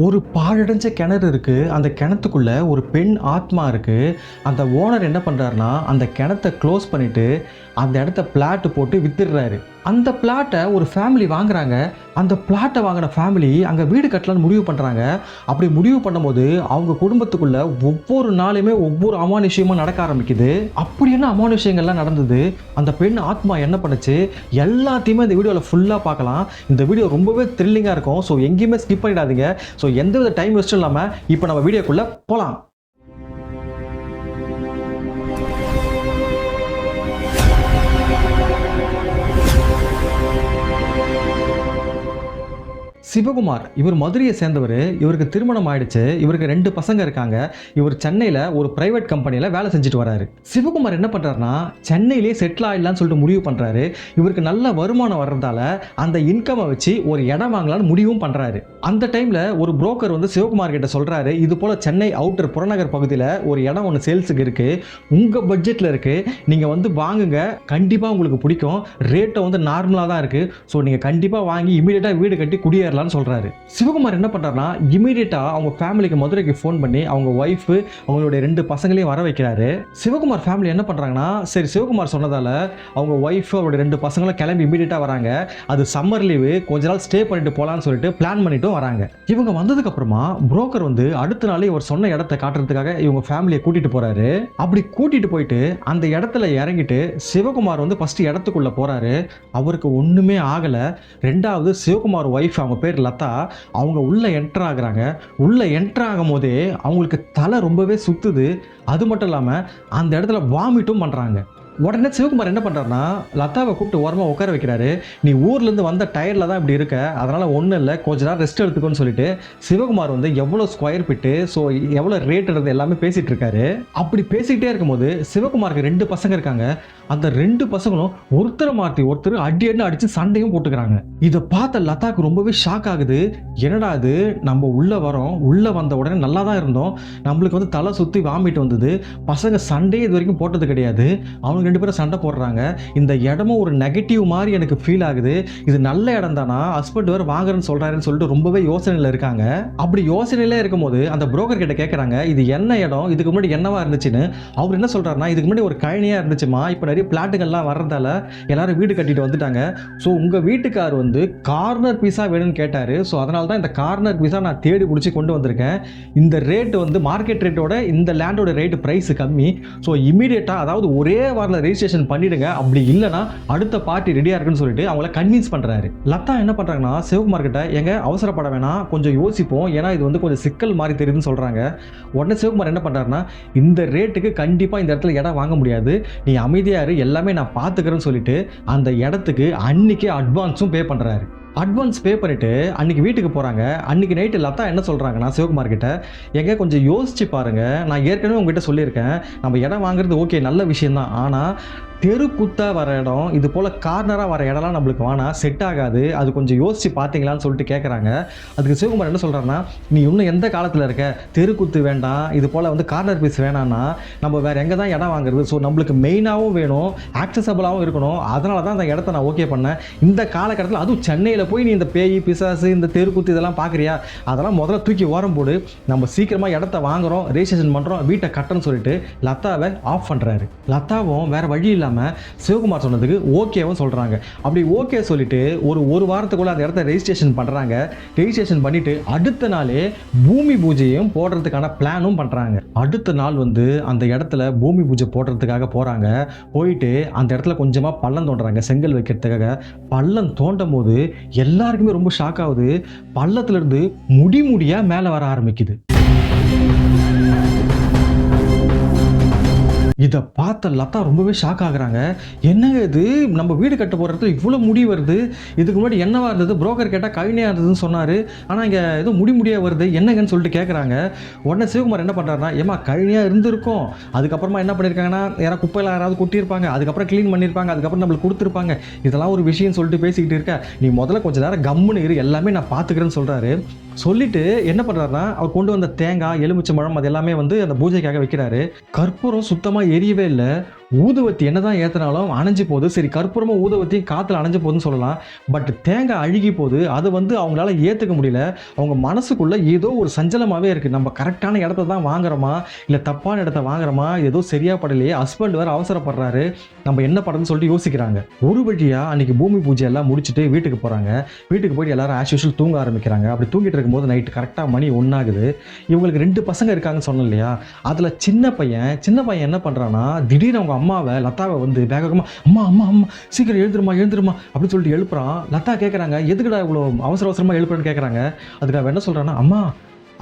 ஒரு பாழடைஞ்ச கிணறு இருக்கு. அந்த கிணத்துக்குள்ள ஒரு பெண் ஆத்மா இருக்கு. அந்த ஓனர் என்ன பண்றாருன்னா, அந்த கிணத்த க்ளோஸ் பண்ணிட்டு, அந்த இடத்த பிளாட் போட்டு வித்துடுறாரு. அந்த பிளாட்ட ஒரு ஃபேமிலி வாங்குறாங்க. அந்த பிளாட்ட வாங்குன ஃபேமிலி அங்க வீடு கட்டலாம்னு முடிவு பண்றாங்க. அப்படி முடிவு பண்ணும்போது, அவங்க குடும்பத்துக்குள்ள ஒவ்வொரு நாளுமே ஒவ்வொரு அமானுஷ்யமா நடக்க ஆரம்பிக்குது. அப்படி என்ன அமானுஷ்யங்கள்லாம் நடந்தது? அந்த பெண் ஆத்மா என்ன பண்ணுச்சு? எல்லாத்தையுமே இந்த வீடியோல ஃபுல்லா பார்க்கலாம். இந்த வீடியோ ரொம்பவே த்ரில்லிங்கா இருக்கும். ஸோ எங்கேயுமே ஸ்கிப் பண்ணிடாதீங்க. ஸோ எந்தவித டைம் வேஸ்ட்டும் இல்லாம இப்போ நம்ம வீடியோக்குள்ள போலாம். சிவகுமார் இவர் மதுரையை சேர்ந்தவர். இவருக்கு திருமணம் ஆயிடுச்சு. இவருக்கு 2 பசங்க இருக்காங்க. இவர் சென்னையில் ஒரு பிரைவேட் கம்பெனியில் வேலை செஞ்சுட்டு வராரு. சிவகுமார் என்ன பண்ணுறாருனா, சென்னையிலே செட்டில் ஆகிடலான்னு சொல்லிட்டு முடிவு பண்ணுறாரு. இவருக்கு நல்ல வருமானம் வர்றதால அந்த இன்கமை வச்சு ஒரு இடம் வாங்கலான்னு முடிவும் பண்ணுறாரு. அந்த டைமில் ஒரு புரோக்கர் வந்து சிவகுமார் கிட்ட சொல்கிறாரு, இது போல் சென்னை அவுட்டர் புறநகர் பகுதியில் ஒரு இடம் ஒன்று சேல்ஸுக்கு இருக்குது, உங்கள் பட்ஜெட்டில் இருக்குது, நீங்கள் வந்து வாங்குங்க, கண்டிப்பாக உங்களுக்கு பிடிக்கும், ரேட்டை வந்து நார்மலாக தான் இருக்குது, ஸோ நீங்கள் கண்டிப்பாக வாங்கி இமீடியட்டாக வீடு கட்டி குடியேறலாம் சொல்றாரு. சிவகுமார் என்ன பண்றாருன்னா, இமிடியேட்டா அவங்க ஃபேமிலிக்கு மதுரைக்கு ஃபோன் பண்ணி அவங்க ஒய்ஃப் அவங்களுடைய 2 பசங்களையும் வர வைக்கிறாரு. சிவகுமார் ஃபேமிலி என்ன பண்றாங்கன்னா, சரி சிவகுமார் சொன்னதால அவங்க ஒய்ஃப் அவருடைய 2 பசங்களும் கிளம்பி இமிடியேட்டா வராங்க. அது சம்மர் லீவு, கொஞ்ச நாள் ஸ்டே பண்ணிட்டு போலான்னு சொல்லிட்டு பிளான் பண்ணிட்டும் வராங்க. இவங்க வந்ததுக்கு அப்புறமா புரோக்கர் வந்து அடுத்த நாளே இவர் சொன்ன இடத்தை காட்டுறதுக்காக இவங்க ஃபேமிலியை கூட்டிட்டு போறாரு. அப்படி கூட்டிட்டு போயிட்டு அந்த இடத்துல இறங்கிட்டு சிவகுமார் வந்து ஃபர்ஸ்ட் இடத்துக்குள்ள போறாரு. அவருக்கு ஒண்ணுமே ஆகல. ரெண்டாவது சிவகுமார் ஒய்ஃப் அவங்க பேர் லதா, அவங்க உள்ள என்டர் ஆகுறாங்க. உள்ள என்டர் ஆகும் போதே அவங்களுக்கு தலை ரொம்பவே சுத்துது. அது மட்டும் இல்லாம அந்த இடத்துல வாமிட்டும் பண்றாங்க. உடனே சிவகுமார் என்ன பண்ணுறாருனா, லதாவை கூப்பிட்டு ஓரமாக உட்கார வைக்கிறாரு. நீ ஊர்லேருந்து வந்த டயர்டில் தான் இப்படி இருக்க, அதனால் ஒன்றும் இல்லை, கொஞ்ச நேரம் ரெஸ்ட் எடுத்துக்கோன்னு சொல்லிட்டு சிவகுமார் வந்து எவ்வளோ ஸ்கொயர் ஃபீட்டு, ஸோ எவ்வளோ ரேட்டுன்றது எல்லாமே பேசிகிட்டு இருக்காரு. அப்படி பேசிக்கிட்டே இருக்கும்போது சிவகுமாருக்கு 2 பசங்க இருக்காங்க. அந்த 2 பசங்களும் ஒருத்தரை மாற்றி ஒருத்தர் அடின்னு அடித்து சண்டையும் போட்டுக்கிறாங்க. இதை பார்த்த லதாக்கு ரொம்பவே ஷாக் ஆகுது. என்னடா இது, நம்ம உள்ளே வரோம், உள்ளே வந்த உடனே நல்லா தான் இருந்தோம், நம்மளுக்கு வந்து தலை சுற்றி வாமிட்டு வந்தது, பசங்க சண்டையே இது வரைக்கும் போட்டது கிடையாது, அவங்க 2 பேரும் சண்டை போடுறாங்க, இந்த இடமும் ஒரு நெகட்டிவ் மாதிரி எனக்கு ஃபீல் ஆகுது, இது நல்ல இடம் தானா, ஹஸ்பண்ட் வேறு வாங்குறேன்னு சொல்கிறாருன்னு சொல்லிட்டு ரொம்பவே யோசனையில் இருக்காங்க. அப்படி யோசனையிலே இருக்கும்போது அந்த புரோக்கர் கிட்ட கேட்குறாங்க, இது என்ன இடம், இதுக்கு முன்னாடி என்னவா இருந்துச்சுன்னு. அவர் என்ன சொல்கிறாருன்னா, இதுக்கு முன்னாடி ஒரு கழனியாக இருந்துச்சுமா, இப்போ நிறைய பிளாட்டுகள்லாம் வர்றதால எல்லாரும் வீடு கட்டிட்டு வந்துட்டாங்க, ஸோ உங்கள் வீட்டுக்கார் வந்து கார்னர் பீஸாக வேணும்னு கேட்டார், ஸோ அதனால தான் இந்த கார்னர் பீஸாக நான் தேடி பிடிச்சி கொண்டு வந்திருக்கேன். இந்த ரேட்டு வந்து மார்க்கெட் ரேட்டோட இந்த லேண்டோட ரேட்டு ப்ரைஸ் கம்மி, ஸோ இமீடியட்டாக அதாவது ஒரே வாரில் ரெஜிஸ்ட்ரேஷன் பண்ணிடுங்க, அப்படி இல்லைனா அடுத்த பார்ட்டி ரெடியாக இருக்குன்னு சொல்லிட்டு அவங்கள கன்வின்ஸ் பண்ணுறாரு. லதா என்ன பண்ணுறாங்கன்னா, சிவகுமார் கிட்ட எங்க அவசரப்பட வேணாம், கொஞ்சம் யோசிப்போம், ஏன்னா இது வந்து கொஞ்சம் சிக்கல் மாதிரி தெரியுதுன்னு சொல்கிறாங்க. உடனே சிவகுமார் என்ன பண்ணுறாருன்னா, இந்த ரேட்டுக்கு கண்டிப்பாக இந்த இடத்துல இடம் வாங்க முடியாது, நீ அமைதியாக இரு, எல்லாமே நான் பார்த்துக்கிறேன்னு சொல்லிட்டு அந்த இடத்துக்கு அன்னைக்கு அட்வான்ஸும் பே பண்ணுறாரு. அட்வான்ஸ் பே பண்ணிவிட்டு அன்றைக்கி வீட்டுக்கு போகிறாங்க. அன்றைக்கி நைட்டு லதா என்ன சொல்கிறாங்கன்னா சிவகுமார் கிட்ட, எங்கே கொஞ்சம் யோசிச்சு பாருங்கள், நான் ஏற்கனவே உங்ககிட்ட சொல்லியிருக்கேன், நம்ம இடம் வாங்குறது ஓகே நல்ல விஷயந்தான், ஆனால் தெருக்குத்தாக வர இடம், இது போல் கார்னராக வர இடம்லாம் நம்மளுக்கு வேணாம், செட் ஆகாது, அது கொஞ்சம் யோசித்து பார்த்தீங்களான்னு சொல்லிட்டு கேட்குறாங்க. அதுக்கு சிவகுமார் என்ன சொல்கிறாருன்னா, நீ இன்னும் எந்த காலத்தில் இருக்க, தெருக்குத்து வேண்டாம், இது போல் வந்து கார்னர் பீஸ் வேணான்னா நம்ம வேறு எங்கே தான் இடம் வாங்குறது, ஸோ நம்மளுக்கு மெயினாகவும் வேணும், ஆக்சசபிளாகவும் இருக்கணும், அதனால தான் அந்த இடத்த நான் ஓகே பண்ணேன். இந்த காலகட்டத்தில் அதுவும் சென்னையில் போய் நீ இந்த பேய் பிசாசு இந்த தெருக்குத்து இதெல்லாம் பார்க்குறியா, அதெல்லாம் முதல்ல தூக்கி ஓரம் போடு, நம்ம சீக்கிரமாக இடத்த வாங்குகிறோம், ரெஜிஸ்ட்ரேஷன் பண்ணுறோம், வீட்டை கட்டணும்னு சொல்லிட்டு லதாவை ஆஃப் பண்ணுறாரு. லதாவும் வேறு வழி இல்லாமல் சிவகுமார் சொன்னதுக்கு ஓகேவும் சொல்கிறாங்க. அப்படி ஓகே சொல்லிட்டு ஒரு வாரத்துக்குள்ளே அந்த இடத்த ரெஜிஸ்ட்ரேஷன் பண்ணுறாங்க. ரெஜிஸ்ட்ரேஷன் பண்ணிவிட்டு அடுத்த நாளே பூமி பூஜையும் போடுறதுக்கான பிளானும் பண்ணுறாங்க. அடுத்த நாள் வந்து அந்த இடத்துல பூமி பூஜை போடுறதுக்காக போகிறாங்க. போயிட்டு அந்த இடத்துல கொஞ்சமாக பள்ளம் தோண்டுறாங்க செங்கல் வைக்கிறதுக்காக. பள்ளம் தோண்டும் போது எல்லாருக்குமே ரொம்ப ஷாக் ஆகுது. பள்ளத்துலேருந்து முடியாக மேலே வர ஆரம்பிக்குது. இதை பார்த்த லதா ரொம்பவே ஷாக் ஆகுறாங்க. என்னங்க இது, நம்ம வீடு கட்ட போகிற இடத்துல இவ்வளோ முடி வருது, இதுக்கு முன்னாடி என்னவா இருந்தது, புரோக்கர் கேட்டால் கவினையாக இருந்ததுன்னு சொன்னார், ஆனால் இங்கே ஏதோ முடியாக வருது, என்னங்கன்னு சொல்லிட்டு கேட்குறாங்க. உடனே சிவகுமார் என்ன பண்ணுறாருனா, ஏமா கவினையாக இருந்திருக்கும், அதுக்கப்புறமா என்ன பண்ணியிருக்காங்கன்னா யாராவது குப்பையில் யாராவது கொட்டியிருப்பாங்க, அதுக்கப்புறம் க்ளீன் பண்ணியிருப்பாங்க, அதுக்கப்புறம் நம்மளுக்கு கொடுத்துருப்பாங்க, இதெல்லாம் ஒரு விஷயம் சொல்லிட்டு பேசிக்கிட்டு இருக்க, நீ முதல்ல கொஞ்சம் நேரம் கம்முன்னு இரு, எல்லாமே நான் பார்த்துக்கிறேன்னு சொல்கிறாரு. சொல்லிட்டு என்ன பண்ணுறாருனா, அவர் கொண்டு வந்த தேங்காய் எலுமிச்சம்பழம் அது எல்லாமே வந்து அந்த பூஜைக்காக வைக்கிறாரு. கற்பூரம் சுத்தமாக எரியவே இல்லை. ஊதுவத்தி என்னதான் ஏற்றினாலும் அணைஞ்சு போகுது. சரி, கற்பூரமும் ஊதுவத்தியும் காற்றுல அணைஞ்சு போகுதுன்னு சொல்லலாம். பட் தேங்காய் அழுகி போகுது. அது வந்து அவங்களால ஏற்றுக்க முடியல. அவங்க மனசுக்குள்ளே ஏதோ ஒரு சஞ்சலமாகவே இருக்குது. நம்ம கரெக்டான இடத்த தான் வாங்குறோமா, இல்லை தப்பான இடத்த வாங்குறோமா, ஏதோ சரியா படலையே. ஹஸ்பண்ட் வேறு அவசரப்படுறாரு, நம்ம என்ன படுறதுன்னு சொல்லிட்டு யோசிக்கிறாங்க. ஒரு வழியாக அன்றைக்கி பூமி பூஜை எல்லாம் முடிச்சுட்டு வீட்டுக்கு போகிறாங்க. வீட்டுக்கு போயிட்டு எல்லாரும் ஆஸ் யூஷுவல் தூங்க ஆரம்பிக்கிறாங்க. அப்படி தூங்கிட்டு இருக்கும்போது நைட்டு கரெக்டாக மணி 1 ஆகுது. இவங்களுக்கு 2 பசங்க இருக்காங்கன்னு சொன்னோம் இல்லையா, அதில் சின்ன பையன் என்ன பண்ணுறான்னா, திடீர்னு அவங்க அம்மாவை, லதாவை வந்து வேகமாக அம்மா அம்மா அம்மா சீக்கிரம் எழுந்துருமா அப்படின்னு சொல்லிட்டு எழுப்புறான். லதா கேட்குறாங்க, எதுக்குடா இவ்வளோ அவசரமாக எழுப்புறேன்னு கேட்குறாங்க. அதுக்கு அவன் என்ன சொல்கிறான்னா, அம்மா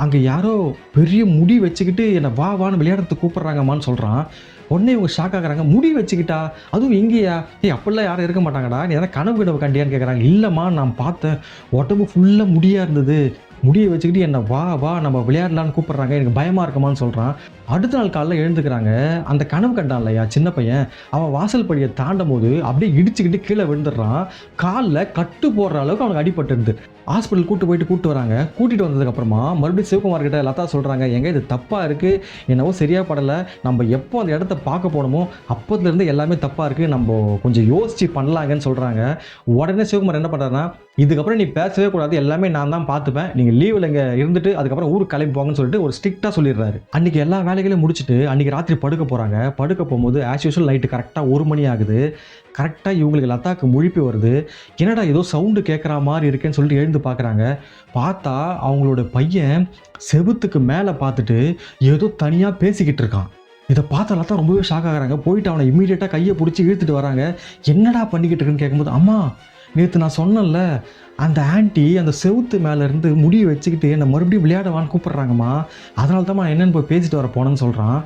அங்கே யாரோ பெரிய முடி வச்சுக்கிட்டு என்னை வான்னு விளையாடுறதுக்கு கூப்பிட்றாங்கம்மான்னு சொல்கிறான். உடனே இவங்க ஷாக் ஆகுறாங்க. முடி வச்சுக்கிட்டா, அதுவும் எங்கேயா? அப்படிலாம் யாரும் இருக்க மாட்டாங்கடா, நீ எதனா கனவு கண்டியான்னு கேட்குறாங்க. இல்லைம்மா, நான் பார்த்தேன், உடம்பு ஃபுல்லாக முடியாக இருந்தது, முடியை வச்சுக்கிட்டு என்னை வா நம்ம விளையாடலான்னு கூப்பிட்றாங்க, எனக்கு பயமாக இருக்குமான்னு சொல்கிறான். அடுத்த நாள் காலையில் எழுந்துக்கிறாங்க. அந்த கனவு கண்டான் இல்லையா சின்ன பையன், அவன் வாசல் படியை தாண்டும் போது அப்படியே இடிச்சுக்கிட்டு கீழே விழுந்துடுறான். காலில் கட்டு போடுற அளவுக்கு அவனுக்கு அடிபட்டுருது. ஹாஸ்பிட்டல் கூட்டு வராங்க. கூட்டிகிட்டு வந்ததுக்கப்புறமா மறுபடியும் சிவகுமார் கிட்ட லதா சொல்கிறாங்க, இது தப்பாக இருக்குது, என்னவோ சரியாக படலை, நம்ம எப்போ அந்த இடத்த பார்க்க போனோமோ அப்போதுலேருந்து எல்லாமே தப்பாக இருக்குது, நம்ம கொஞ்சம் யோசித்து பண்ணலாங்கன்னு சொல்கிறாங்க. உடனே சிவகுமார் என்ன பண்ணுறாருன்னா, இதுக்கப்புறம் நீ பேசவே கூடாது, எல்லாமே நான் தான் பார்த்துப்பேன், நீங்கள் லீவில் இங்கே இருந்துட்டு அதுக்கப்புறம் ஊருக்கு கிளம்பி போங்கன்னு சொல்லிட்டு ஒரு ஸ்ட்ரிக்டாக சொல்லிடுறாரு. அன்றைக்கி எல்லா வேலைகளையும் முடிச்சுட்டு அன்றைக்கி ராத்திரி படுக்க போகிறாங்க. படுக்க போகும்போது ஆஸ் யூஷுவல் நைட்டு கரெக்டாக 1 மணி ஆகுது. கரெக்டாக இவங்களுக்கு லதாக்கு முழிப்பு வருது. என்னடா ஏதோ சவுண்டு கேட்குற மாதிரி இருக்குன்னு சொல்லிட்டு எழுந்து பார்க்குறாங்க. பார்த்தா அவங்களோட பையன் செவுத்துக்கு மேலே பார்த்துட்டு ஏதோ தனியாக பேசிக்கிட்டு இருக்கான். இதை பார்த்த லதா ரொம்பவே ஷாக் ஆகுறாங்க. போயிட்டு அவனை இம்மீடியட்டாக கையை பிடிச்சி இழுத்துட்டு வராங்க. என்னடா பண்ணிக்கிட்டு இருக்குன்னு கேட்கும்போது, அம்மா நேற்று நான் சொன்னேன்ல, அந்த ஆன்ட்டி அந்த செவுத்து மேலேருந்து முடியை வச்சுக்கிட்டு என்னை மறுபடியும் விளையாடவான்னு கூப்பிட்றாங்கம்மா, அதனால தான் நான் என்னென்னு போய் பேசிட்டு வர போனேன்னு சொல்கிறான்.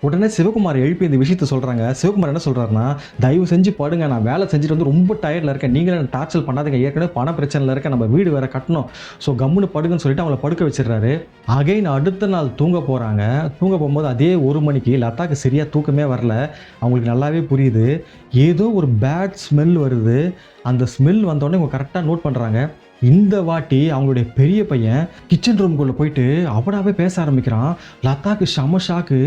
உடனே சிவகுமார் எழுப்பி இந்த விஷயத்த சொல்கிறாங்க. சிவகுமார் என்ன சொல்கிறாருன்னா, தயவு செஞ்சு படுங்க, நான் வேலை செஞ்சுட்டு வந்து ரொம்ப டயர்டில் இருக்கேன், நீங்களே டார்ச்சல் பண்ணாதீங்க, ஏற்கனவே பண பிரச்சனையில் இருக்க, நம்ம வீடு வேறு கட்டணும், ஸோ கம்முன்னு படுங்கன்னு சொல்லிட்டு அவங்கள படுக்க வச்சிடுறாரு. அகைன் அடுத்த நாள் தூங்க போகிறாங்க. தூங்க போகும்போது அதே 1 மணிக்கு லதாக்கு சரியாக தூக்கமே வரல. அவங்களுக்கு நல்லாவே புரியுது, ஏதோ ஒரு பேட் ஸ்மெல் வருது. அந்த ஸ்மெல் வந்தோடனே இவங்க கரெக்டாக நோட் பண்ணுறாங்க. இந்த வாட்டி அவங்களுடைய பெரிய பையன் கிச்சன் ரூமுக்குள்ளே போயிட்டு அவடாவே பேச ஆரம்பிக்கிறான். லதாக்கு செம ஷாக்கு.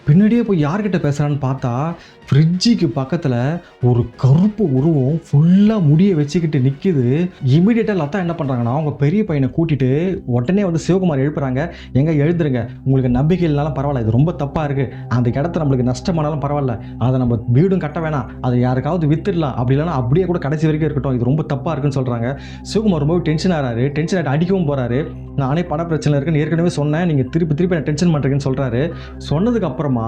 பின்னாடியே போய் யார்கிட்ட பேசுகிறான்னு பார்த்தா, ஃப்ரிட்ஜுக்கு பக்கத்தில் ஒரு கருப்பு உருவம் ஃபுல்லாக முடியை வச்சுக்கிட்டு நிற்கிது. இமீடியட்டாக லதா என்ன பண்ணுறாங்கன்னா, அவங்க பெரிய பையனை கூட்டிகிட்டு உடனே வந்து சிவகுமார் எழுப்புறாங்க. எழுதுருங்க, உங்களுக்கு நம்பிக்கை இல்லைனாலும் பரவாயில்ல, இது ரொம்ப தப்பாக இருக்குது, அந்த இடத்த நம்மளுக்கு நஷ்டமானாலும் பரவாயில்ல, அதை நம்ம வீடும் கட்ட வேணாம், அதை யாருக்காவது வித்துடலாம், அப்படி இல்லைனா அப்படியே கூட கடைசி வரைக்கும் இருக்கட்டும், இது ரொம்ப தப்பாக இருக்குன்னு சொல்கிறாங்க. சிவகுமார் ரொம்ப டென்ஷன் ஆகிறாரு. டென்ஷன் ஆகிட்டு அடிக்கவும் போகிறாரு. நானே பண பிரச்சனை இருக்குன்னு ஏற்கனவே சொன்னேன், நீங்கள் திருப்பி நான் டென்ஷன் பண்ணுறீங்கன்னு சொல்கிறாரு. சொன்னதுக்கு அப்புறமா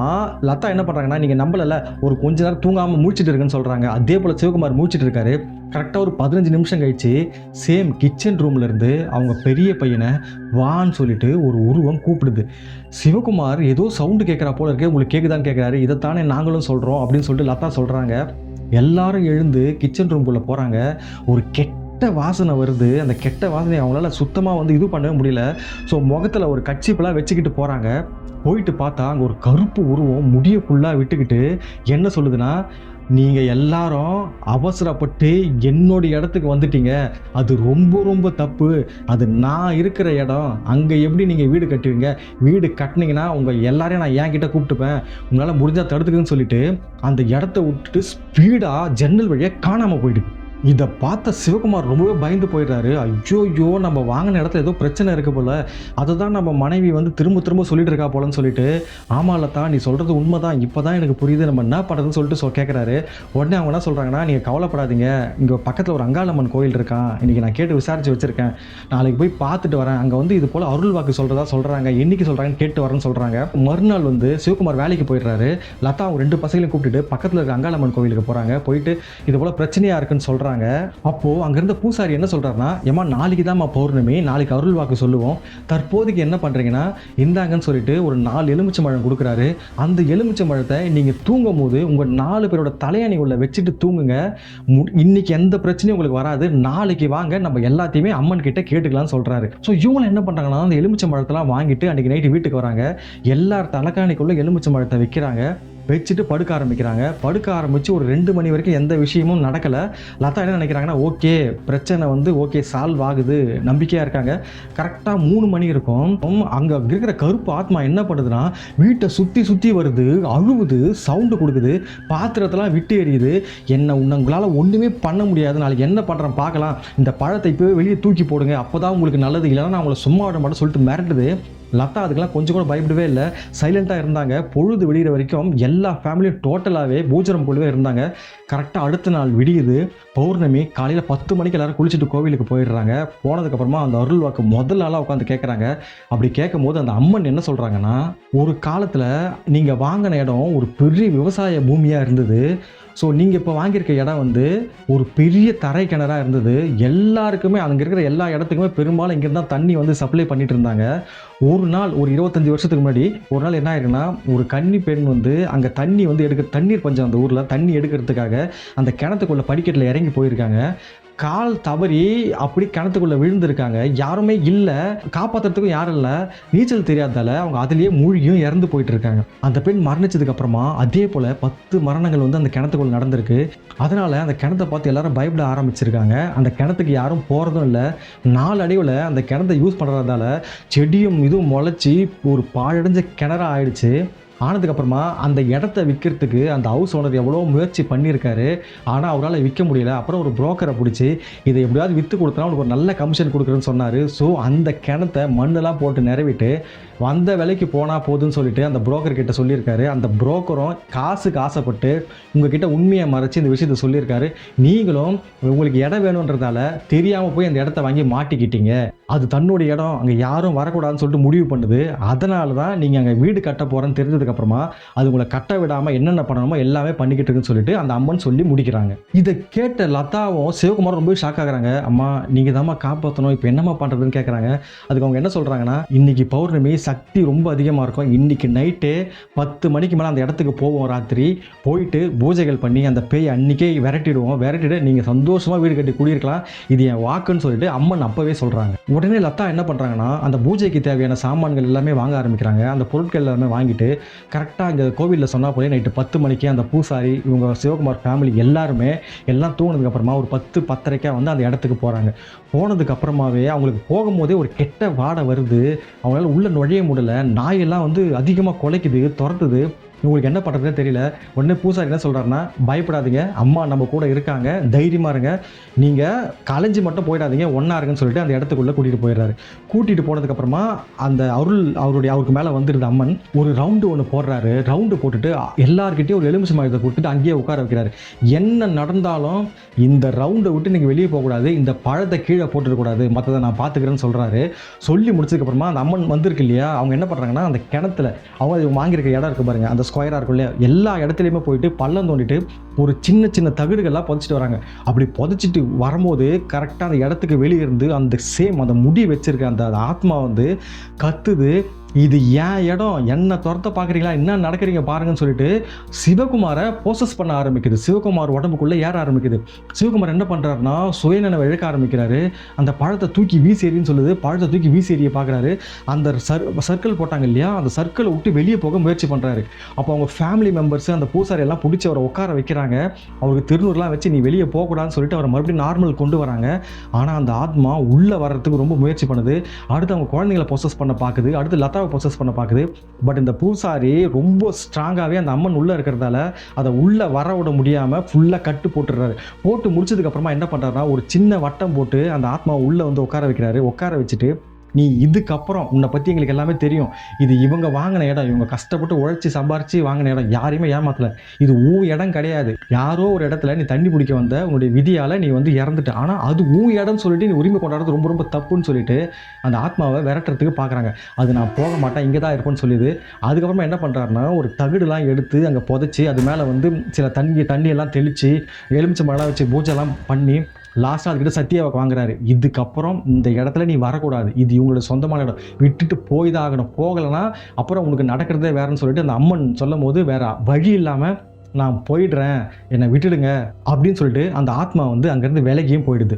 லதா என்ன பண்ணுறாங்கன்னா, நீங்கள் நம்பல, ஒரு கொஞ்ச நேரம் தூங்காமல் மூச்சிட்டு இருக்குன்னு சொல்கிறாங்க. அதே போல் சிவகுமார் மூச்சிட்டு இருக்காரு. கரெக்டாக ஒரு 15 நிமிஷம் கழிச்சு சேம் கிச்சன் ரூம்லேருந்து அவங்க பெரிய பையனை வான்னு சொல்லிட்டு ஒரு உருவம் கூப்பிடுது. சிவகுமார் ஏதோ சவுண்டு கேட்குறா போல இருக்கு, உங்களுக்கு கேட்குதான்னு கேட்குறாரு. இதைத்தானே நாங்களும் சொல்கிறோம் அப்படின்னு சொல்லிட்டு லதா சொல்கிறாங்க. எல்லாரும் எழுந்து கிச்சன் ரூம்குள்ளே போகிறாங்க. ஒரு கெட்ட வாசனை வருது. அந்த கெட்ட வாசனை அவங்களால சுத்தமாக வந்து இது பண்ணவே முடியல. ஸோ முகத்தில் ஒரு கட்சிப்பெல்லாம் வச்சுக்கிட்டு போகிறாங்க. போயிட்டு பார்த்தா அங்கே ஒரு கருப்பு உருவம் முடியை ஃபுல்லாக விட்டுக்கிட்டு என்ன சொல்லுதுன்னா, நீங்கள் எல்லாரும் அவசரப்பட்டு என்னோடய இடத்துக்கு வந்துட்டீங்க, அது ரொம்ப ரொம்ப தப்பு, அது நான் இருக்கிற இடம், அங்கே எப்படி நீங்கள் வீடு கட்டுவீங்க, வீடு கட்டினீங்கன்னா உங்கள் எல்லாரையும் நான் என்கிட்ட கூப்பிட்டுப்பேன், உங்களால் முடிஞ்சால் தடுத்துக்குன்னு சொல்லிட்டு அந்த இடத்த விட்டுட்டு ஸ்பீடாக ஜன்னல் வழியாக காணாமல் போயிடுது. இதை பார்த்த சிவகுமார் ரொம்பவே பயந்து போயிடுறாரு. ஐயோ நம்ம வாங்கின இடத்துல ஏதோ பிரச்சனை இருக்குது போல், அதை தான் நம்ம மனைவி வந்து திரும்ப சொல்லிட்டு இருக்கா போலன்னு சொல்லிட்டு, ஆமாலத்தா நீ சொல்கிறது உண்மை தான், இப்போ தான் எனக்கு புரியுது, நம்ம என்ன பண்ணுறதுன்னு சொல்லிட்டு கேட்குறாரு. உடனே அவங்க என்ன சொல்கிறாங்கன்னா, நீங்கள் கவலைப்படாதீங்க, இங்கே பக்கத்தில் ஒரு அங்காளம்மன் கோயில் இருக்கான், இன்றைக்கி நான் கேட்டு விசாரித்து வச்சுருக்கேன், நாளைக்கு போய் பார்த்துட்டு வரேன், அங்கே வந்து இது போல் அருள் வாக்கு சொல்கிறாங்க, என்னைக்கு சொல்கிறாங்கன்னு கேட்டு வரேன்னு சொல்கிறாங்க. மறுநாள் வந்து சிவகுமார் வேலைக்கு போயிடுறாரு. லதா அவங்க 2 பசங்களையும் கூப்பிட்டுட்டு பக்கத்தில் இருக்க அங்காளம்மன் கோயிலுக்கு போகிறாங்க. போயிட்டு இது போல் பிரச்சனையாக இருக்குன்னு சொல்கிறாங்க. அப்போ அங்கிருந்த பூசாரி என்ன சொல்றாருன்னா, ஏமா நாளைக்கு தான் பௌர்ணமி, நாளைக்கு அருள் வாக்கு சொல்லுவோம், தற்போதைக்கு என்ன பண்றீங்கன்னா இந்தாங்கன்னு சொல்லிட்டு ஒரு 4 எலுமிச்சை பழம் கொடுக்குறாரு. அந்த எலுமிச்சை பழத்தை நீங்க தூங்கும் போது உங்க 4 பேரோட தலையணி உள்ள வச்சுட்டு தூங்குங்க, இன்னைக்கு எந்த பிரச்சனையும் உங்களுக்கு வராது, நாளைக்கு வாங்க நம்ம எல்லாத்தையுமே அம்மன் கிட்ட கேட்டுக்கலாம்னு சொல்றாரு. ஸோ இவங்க என்ன பண்றாங்கன்னா, அந்த எலுமிச்சை பழத்தெல்லாம் வாங்கிட்டு அன்னைக்கு நைட்டு வீட்டுக்கு வராங்க. எல்லார் தலைக்காணிக்குள்ள எலுமிச்சை பழத்தை வைக்கிறாங்க. வச்சுட்டு படுக்க ஆரம்பிக்கிறாங்க. படுக்க ஆரம்பித்து ஒரு 2 மணி வரைக்கும் எந்த விஷயமும் நடக்கலை. லதா என்ன நினைக்கிறாங்கன்னா, ஓகே பிரச்சனை வந்து ஓகே சால்வ் ஆகுது, நம்பிக்கையாக இருக்காங்க. கரெக்டாக 3 மணி இருக்கும். அங்கே இருக்கிற கருப்பு ஆத்மா என்ன பண்ணுதுன்னா, வீட்டை சுற்றி சுற்றி வருது, அழுவுது, சவுண்டு கொடுக்குது, பாத்திரத்தெல்லாம் விட்டு எறியுது. உங்களால் ஒன்றுமே பண்ண முடியாது, நாளைக்கு என்ன பண்ணுறேன் பார்க்கலாம், இந்த பழத்தை இப்போவே வெளியே தூக்கி போடுங்க, அப்போ தான் உங்களுக்கு நல்லது, இல்லைன்னா நான் உங்களை சும்மா விட மாட்டேன் சொல்லிட்டு மிரட்டுது. லதா அதுக்கெல்லாம் கொஞ்சம் கூட பயப்படவே இல்லை, சைலண்ட்டாக இருந்தாங்க. பொழுது விடிகிற வரைக்கும் எல்லா ஃபேமிலியும் டோட்டலாகவே பூஜனம் போலவே இருந்தாங்க. கரெக்டாக அடுத்த நாள் விடியுது, பௌர்ணமி. காலையில் 10 மணிக்கு எல்லோரும் குளிச்சுட்டு கோவிலுக்கு போயிடுறாங்க. போனதுக்கப்புறமா அந்த அருள் வாக்கு முதல் நாளாக உட்காந்து கேட்குறாங்க. அப்படி கேட்கும் போது அந்த அம்மன் என்ன சொல்கிறாங்கன்னா, ஒரு காலத்தில் நீங்கள் வாங்கின இடம் ஒரு பெரிய விவசாய பூமியாக இருந்தது. ஸோ நீங்கள் இப்போ வாங்கியிருக்க இடம் வந்து ஒரு பெரிய தரை கிணறாக இருந்தது. எல்லாருக்குமே அங்கே இருக்கிற எல்லா இடத்துக்குமே பெரும்பாலும் இங்கேருந்து தான் தண்ணி வந்து சப்ளை பண்ணிட்டு இருந்தாங்க. ஒரு நாள் ஒரு 25 வருஷத்துக்கு முன்னாடி ஒரு நாள் என்ன ஆயிருக்குன்னா, ஒரு கன்னி பெண் வந்து அங்கே தண்ணி வந்து தண்ணீர் பஞ்சம், அந்த ஊரில் தண்ணி எடுக்கிறதுக்காக அந்த கிணத்துக்குள்ளே படிக்கட்டில் இறங்கி போயிருக்காங்க. கால் தவறி அப்படி கிணத்துக்குள்ளே விழுந்திருக்காங்க. யாருமே இல்லை, காப்பாற்றுறதுக்கும் யாரும் இல்லை. நீச்சல் தெரியாதால அவங்க அதுலேயே மூழ்கியும் இறந்து போயிட்டு இருக்காங்க. அந்த பெண் மரணிச்சதுக்கு அப்புறமா அதே போல் 10 மரணங்கள் வந்து அந்த கிணத்துக்குள்ள நடந்திருக்கு. அதனால் அந்த கிணத்தை பார்த்து எல்லாரும் பயப்பட ஆரம்பிச்சிருக்காங்க. அந்த கிணத்துக்கு யாரும் போகிறதும் இல்லை. நாளடைவில் அந்த கிணத்தை யூஸ் பண்ணுறதால செடியும் இதுவும் முளைச்சி ஒரு பாழடைஞ்ச கிணறா ஆயிடுச்சு. ஆனதுக்கப்புறமா அந்த இடத்த விற்கிறதுக்கு அந்த ஹவுஸ் ஓனர் எவ்வளோ முயற்சி பண்ணியிருக்காரு. ஆனால் அவரால் விற்க முடியல. அப்புறம் ஒரு புரோக்கரை பிடிச்சி இதை எப்படியாவது விற்று கொடுத்தனா அவனுக்கு ஒரு நல்ல கமிஷன் கொடுக்குறேன்னு சொன்னார். ஸோ அந்த கிணத்தை மண்ணெல்லாம் போட்டு நிறவிட்டு வந்த விலைக்கு போனால் போதுன்னு சொல்லிட்டு அந்த புரோக்கர் கிட்ட சொல்லியிருக்காரு. அந்த புரோக்கரும் காசுக்கு ஆசைப்பட்டு உங்ககிட்ட உண்மையை மறைச்சி இந்த விஷயத்த சொல்லியிருக்காரு. நீங்களும் உங்களுக்கு இடம் வேணுன்றதால தெரியாமல் போய் அந்த இடத்த வாங்கி மாட்டிக்கிட்டீங்க. அது தன்னுடைய இடம், அங்கே யாரும் வரக்கூடாதுன்னு சொல்லிட்டு முடிவு பண்ணுது. அதனால தான் நீங்கள் அங்கே வீடு கட்ட போகிறேன்னு தெரிஞ்சதுக்கப்புறமா அது உங்களை கட்ட விடாமல் என்னென்ன பண்ணணுமோ எல்லாமே பண்ணிக்கிட்டு இருக்குன்னு சொல்லிட்டு அந்த அம்மன் சொல்லி முடிக்கிறாங்க. இதை கேட்ட லதாவும் சிவகுமாரும் ரொம்ப ஷாக் ஆகுறாங்க. அம்மா நீங்கள் தாம்மா காப்பாற்றணும், இப்போ என்னம்மா பண்ணுறதுன்னு கேட்குறாங்க. அதுக்கு அவங்க என்ன சொல்கிறாங்கன்னா, இன்னைக்கு பௌர்ணமி, சக்தி ரொம்ப அதிகமாக இருக்கும். இன்றைக்கி நைட்டே 10 மணிக்கு மேலே அந்த இடத்துக்கு போவோம். ராத்திரி போயிட்டு பூஜைகள் பண்ணி அந்த பேய் அன்றைக்கே விரட்டிட்டு நீங்கள் சந்தோஷமாக வீடு கட்டி குடியிருக்கலாம், இது என் வாக்குன்னு சொல்லிட்டு அம்மன் அப்போவே சொல்கிறாங்க. உடனே லதா என்ன பண்ணுறாங்கன்னா, அந்த பூஜைக்கு தேவையான சாமான்கள் எல்லாமே வாங்க ஆரம்பிக்கிறாங்க. அந்த பொருட்கள் எல்லாமே வாங்கிட்டு கரெக்டாக இங்கே கோவிலில் சொன்னால் போய் நைட்டு 10 மணிக்கு அந்த பூசாரி இவங்க சிவகுமார் ஃபேமிலி எல்லாருமே எல்லாம் தூங்கினதுக்கப்புறமா ஒரு 10-10:30 வந்து அந்த இடத்துக்கு போகிறாங்க. போனதுக்கப்புறமாவே அவங்களுக்கு போகும்போதே ஒரு கெட்ட வாடை வருது. அவங்களால உள்ளே நுழைய முடியல. நாயெல்லாம் வந்து அதிகமாக குலைக்குது, துரத்துது. இவங்களுக்கு என்ன பண்ணுறதுனே தெரியல. உடனே பூசாரி என்ன சொல்கிறாருன்னா, பயப்படாதீங்க, அம்மா நம்ம கூட இருக்காங்க, தைரியமாக இருங்க, நீங்கள் கலைஞ்சி மட்டும் போயிடாதீங்க, ஒன்றா இருங்கன்னு சொல்லிட்டு அந்த இடத்துக்குள்ளே கூட்டிகிட்டு போயிடுறாரு. கூட்டிகிட்டு போனதுக்கப்புறமா அந்த அவருக்கு மேலே வந்துடுது அம்மன். ஒரு ரவுண்டு ஒன்று போடுறாரு. ரவுண்டு போட்டுட்டு எல்லாருக்கிட்டையும் ஒரு எலுமிச்சை மாயத்தை கொடுத்துட்டு அங்கேயே உட்கார வைக்கிறாரு. என்ன நடந்தாலும் இந்த ரவுண்டை விட்டு நீங்கள் வெளியே போகக்கூடாது, இந்த பழத்தை கீழே போட்டுடக்கூடாது, மற்றதை நான் பார்த்துக்கிறேன்னு சொல்கிறாரு. சொல்லி முடிச்சதுக்கப்புறமா அந்த அம்மன் வந்திருக்கு இல்லையா, அவங்க என்ன பண்ணுறாங்கன்னா, அந்த கிணத்துல அவங்க வாங்கியிருக்க இடம் இருக்குது பாருங்கள், அந்த ஸ்கொயராக இருக்கும் இல்லையா, எல்லா இடத்துலையுமே போயிட்டு பள்ளம் தோண்டிட்டு ஒரு சின்ன சின்ன தகடுகள்லாம் புதைச்சிட்டு வராங்க. அப்படி புதைச்சிட்டு வரும்போது கரெக்டாக அந்த இடத்துக்கு வெளியே இருந்து அந்த முடி வச்சிருக்க அந்த ஆத்மா வந்து கத்துது, இது ஏன் இடம், என்ன துரத்த பார்க்குறீங்களா, என்ன நடக்கிறீங்க பாருங்கன்னு சொல்லிட்டு சிவகுமாரை ப்ரோசஸ் பண்ண ஆரம்பிக்குது. சிவகுமார் உடம்புக்குள்ளே ஏற ஆரம்பிக்குது. சிவகுமார் என்ன பண்ணுறாருன்னா, சுயநினைவை இழக்க ஆரம்பிக்கிறாரு. அந்த பழத்தை தூக்கி வீசேரின்னு சொல்லுது. பழத்தை தூக்கி வீசேரியை பார்க்குறாரு. அந்த சர்க்கிள் போட்டாங்க இல்லையா, அந்த சர்க்கிளை விட்டு வெளியே போக முயற்சி பண்ணுறாரு. அப்போ அவங்க ஃபேமிலி மெம்பர்ஸ் அந்த பூசாரி எல்லாம் பிடிச்சி அவரை உட்கார வைக்கிறாங்க. அவருக்கு திருநூறுலாம் வச்சு நீ வெளியே போகக்கூடாதுன்னு சொல்லிட்டு அவரை மறுபடியும் நார்மல் கொண்டு வராங்க. ஆனால் அந்த ஆத்மா உள்ளே வர்றதுக்கு ரொம்ப முயற்சி பண்ணுது. அடுத்து அவங்க குழந்தைங்களை ப்ரோசஸ் பண்ண பார்க்குது. அடுத்து லதா ப்ரோசஸ் பண்ண பார்க்குது. பட் இந்த பூசாரி ரொம்ப ஸ்ட்ராங்காகவே அந்த அம்மன் உள்ளே இருக்கிறதால அதை உள்ளே வர விட முடியாமல் ஃபுல்லாக கட்டு போட்டுடுறாரு. போட்டு முடிச்சதுக்கப்புறமா என்ன பண்ணுறாருன்னா, ஒரு சின்ன வட்டம் போட்டு அந்த ஆத்மாவை உள்ளே வந்து உட்கார வைக்கிறாரு. உட்கார வச்சுட்டு, நீ இதுக்கப்புறம் உன்னை பற்றி எங்களுக்கு எல்லாமே தெரியும், இது இவங்க வாங்கின இடம், இவங்க கஷ்டப்பட்டு உழைச்சி சம்பாரித்து வாங்கின இடம், யாரையுமே ஏமாத்தலை, இது உன் இடம் கிடையாது, யாரோ ஒரு இடத்துல நீ தண்ணி பிடிக்க வந்த உன்னுடைய விதியால் நீ வந்து இறந்துட்ட, ஆனால் அது உன் இடம்னு சொல்லிட்டு நீ உரிமை கொண்டாடுறது ரொம்ப ரொம்ப தப்புன்னு சொல்லிட்டு அந்த ஆத்மாவை விரட்டுறதுக்கு பார்க்குறாங்க. அது நான் போக மாட்டேன், இங்கே தான் இருப்பேன்னு சொல்லிது. அதுக்கப்புறமா என்ன பண்ணுறாருன்னா, ஒரு தகுடுலாம் எடுத்து அங்கே புதைச்சி அது மேலே வந்து சில தண்ணியெல்லாம் தெளித்து எலுமிச்சை மழை வச்சு பூஜைலாம் பண்ணி லாஸ்ட்டாக அதுக்கிட்ட சத்தியாவை வாங்குறாரு. இதுக்கப்புறம் இந்த இடத்துல நீ வரக்கூடாது, இது இவங்களோட சொந்தமான இடம், விட்டுட்டு போய் தான் ஆகணும், போகலைன்னா அப்புறம் உங்களுக்கு நடக்கிறதே வேறன்னு சொல்லிட்டு அந்த அம்மன் சொல்லும் போது வேற வழி இல்லாமல் நான் போயிடுறேன், என்னை விட்டுடுங்க அப்படின்னு சொல்லிட்டு அந்த ஆத்மா வந்து அங்கேருந்து விலகியும் போயிடுது.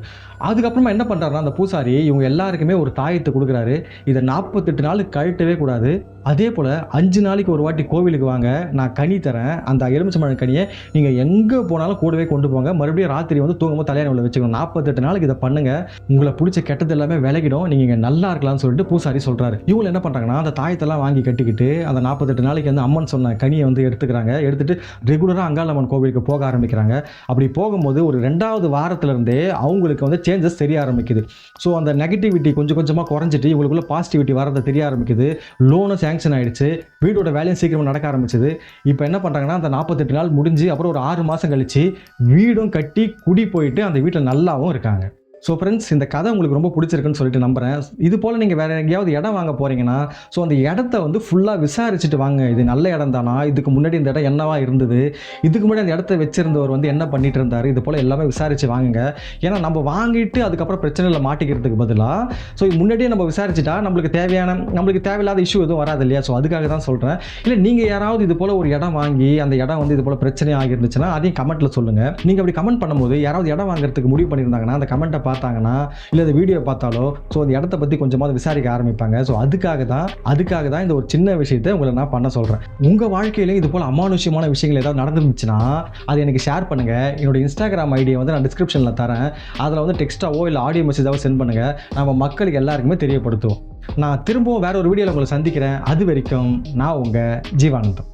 அதுக்கப்புறமா என்ன பண்ணுறாருன்னா அந்த பூசாரி இவங்க எல்லாருக்குமே ஒரு தாயத்தை கொடுக்குறாரு. இதை 48 நாளுக்கு கழட்டவே கூடாது. அதே போல் 5 நாளைக்கு ஒரு வாட்டி கோவிலுக்கு வாங்க, நான் கனி தரேன், அந்த எலுமிச்சம்பழம் கனியை நீங்கள் எங்கே போனாலும் கூடவே கொண்டு போங்க, மறுபடியும் ராத்திரி வந்து தூங்கும்போது தலையணையில் வச்சுக்கணும், 48 நாளைக்கு இதை பண்ணுங்கள், உங்களை பிடிச்ச கெட்டது எல்லாமே விலகிடும், நீங்கள் இங்கே நல்லா இருக்கலாம்னு சொல்லிட்டு பூசாரி சொல்கிறாரு. இவங்க என்ன பண்ணுறாங்கன்னா அந்த தாயத்தெல்லாம் வாங்கி கட்டிக்கிட்டு அந்த 48 நாளைக்கு வந்து அம்மன் சொன்ன கனியை வந்து எடுத்துக்கிறாங்க. எடுத்துகிட்டு ரெகுலராக அங்காளம்மன் கோவிலுக்கு போக ஆரம்பிக்கிறாங்க. அப்படி போகும்போது ஒரு 2வது வாரத்திலிருந்தே அவங்களுக்கு வந்து சேஞ்சஸ் தெரிய ஆரம்பிக்குது. ஸோ அந்த நெகட்டிவிட்டி கொஞ்சம் கொஞ்சமாக குறைஞ்சிட்டு இவங்களுக்குள்ள பாசிட்டிவிட்டி வரதை தெரிய ஆரம்பிக்குது. லோனும் சேங்ஷன் ஆகிடுச்சு, வீடோட வேலையும் சீக்கிரமாக நடக்க ஆரம்பிச்சது. இப்போ என்ன பண்ணுறாங்கன்னா அந்த 48 நாள் முடிஞ்சு அப்புறம் ஒரு 6 மாதம் கழிச்சு வீடும் கட்டி குடி போயிட்டு அந்த வீட்டில் நல்லாவும் இருக்காங்க. ஸோ ஃப்ரெண்ட்ஸ், இந்த கதை உங்களுக்கு ரொம்ப பிடிச்சிருக்குன்னு சொல்லிட்டு நம்புகிறேன். இது போல் நீங்கள் வேறு எங்கேயாவது இடம் வாங்க போகிறீங்கன்னா ஸோ அந்த இடத்த வந்து ஃபுல்லாக விசாரிச்சுட்டு வாங்க. இது நல்ல இடம் தானா, இதுக்கு முன்னாடி இந்த இடம் என்னவா இருந்தது, இதுக்கு முன்னாடி அந்த இடத்த வச்சிருந்தவர் வந்து என்ன பண்ணிட்டு இருந்தார், இது போல் எல்லாமே விசாரித்து வாங்குங்க. ஏன்னா நம்ம வாங்கிட்டு அதுக்கப்புறம் பிரச்சனையில் மாட்டிக்கிறதுக்கு பதிலாக ஸோ முன்னாடியே நம்ம விசாரிச்சுட்டா நம்மளுக்கு தேவையில்லாத இஷ்யூ எதுவும் வராது இல்லையா. ஸோ அதுக்காக தான் சொல்கிறேன். இல்லை நீங்கள் யாராவது இது போல் ஒரு இடம் வாங்கி அந்த இடம் வந்து இது போல் பிரச்சனை ஆகிருந்துச்சுன்னா அதையும் கமெண்ட்டில் சொல்லுங்கள். நீங்கள் அப்படி கமெண்ட் பண்ணும்போது யாராவது இடம் வாங்குறதுக்கு முடிவு பண்ணியிருந்தாங்கன்னா அந்த கமெண்ட்டை பார்த்தாங்கன்னா இல்லை இந்த வீடியோ பார்த்தாலோ ஸோ அந்த இடத்த பற்றி கொஞ்சமாவது விசாரிக்க ஆரம்பிப்பாங்க. ஸோ அதுக்காக தான் இந்த ஒரு சின்ன விஷயத்தை உங்களை நான் பண்ண சொல்கிறேன். உங்கள் வாழ்க்கையிலே இது போல் அமானுஷ்யமான விஷயங்கள் ஏதாவது நடந்துருந்துச்சுன்னா அது எனக்கு ஷேர் பண்ணுங்கள். என்னோட இன்ஸ்டாகிராம் ஐடியை வந்து நான் டிஸ்கிரிப்ஷனில் தரேன். அதில் வந்து டெக்ஸ்ட்டாவோ இல்லை ஆடியோ மெசேஜாவோ சென்ட் பண்ணுங்கள். நம்ம மக்களுக்கு எல்லாருக்குமே தெரியப்படுத்துவோம். நான் திரும்பவும் வேற ஒரு வீடியோவில் உங்களை சந்திக்கிறேன். அது வரைக்கும் நான் உங்கள் ஜீவானந்தம்.